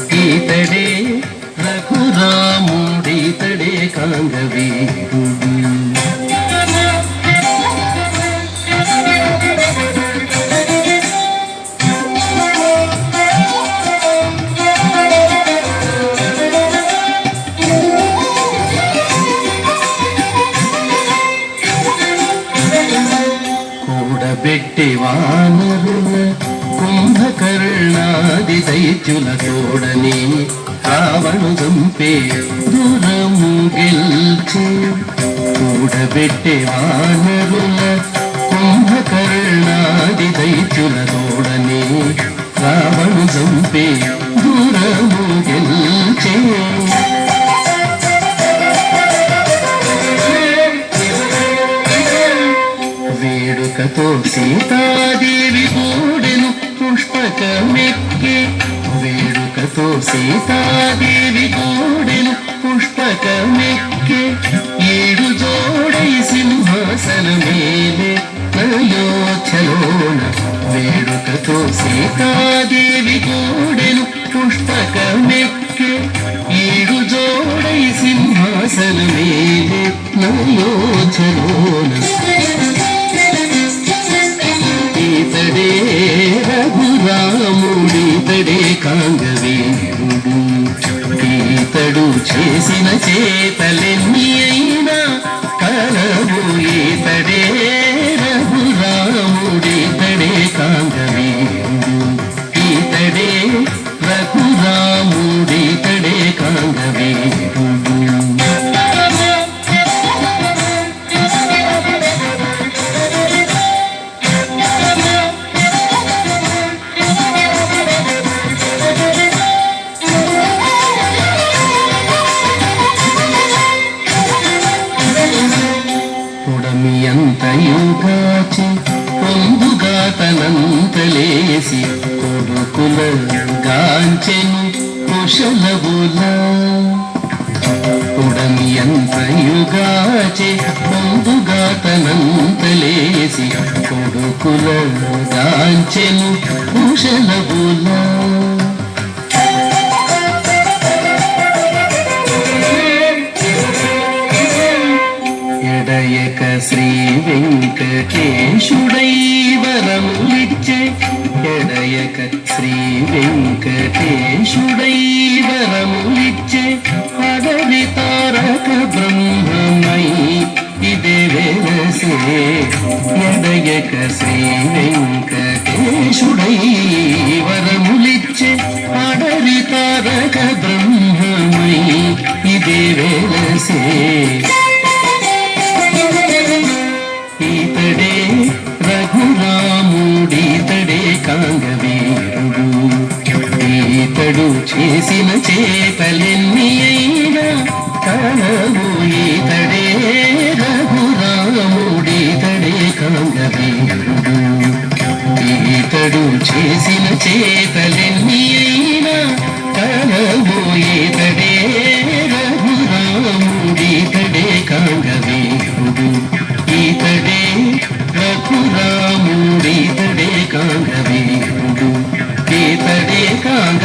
ఈతడే రఘురాముడీతడే కాంగవీరుడు. కూడబెట్టి వానరుల కుంభకర్ణాది దైత్యుల తోడని రావణు చంపే దూరము గెల్చి. కూడబెట్టి వానరుల కుంభకర్ణాది దైత్యుల తోడని రావణు చంపే దూరము గెల్చి. వేడుకతో సీతాదేవి కూడెను పుష్పకమెక్కి. వేడుకతో సీతాదేవి కూడెను పుష్పకమెక్కి. ఏడు జోడై సింహాసనమేలే అయోధ్యలోన. వేడుకతో సీతాదేవి కూడెను పుష్పకమెక్కి. ఏడు జోడై సింహాసనమేలే అయోధ్యలోన. ఈతడే రఘురాముడీతడే కాంగవీరుడు. ఈతడు చేసిన చేతలెన్ని అయినా కలవు. ఈతడే రఘురాముడీతడే కాంగవీరుడు. ఈతడే రఘురాముడీతడే కాంగవీరుడు. అంతయుగాచి పొందుగా తనంతలేసి కొడుకుల గాంచెను కుశలవుల. ఉడమి అంతయుగాచి పొందుగా తనంతలేసి కొడుకుల గాంచెను కుశలవుల. ఎడయక శ్రీ వెంకటేశుడై వరములిచ్చే. ఎడయక శ్రీ వెంకటేశుడై వరములిచ్చే. అడవి తారక బ్రహ్మమై ఇదే వెలసే. ఎడయక శ్రీ వెంకటేశుడై వరములిచ్చే. అడవి తారక బ్రహ్మమై ఇదే వెలసే. ఈతడే రఘురాముడీతడే కాంగవీరుడు. ఈతడు చేసిన చేతలెన్ని అయినా కలవు. ఈతడే రఘురాముడీతడే కాంగవీరుడు. ఈతడు చేసిన చేతలెన్ని అయినా కలవు. ఈతడే రఘురాముడీతడే కాంగవీరుడు. ఈతడే రఘురాముడీతడే కాంగవీరుడు. ఈతడే కాంగ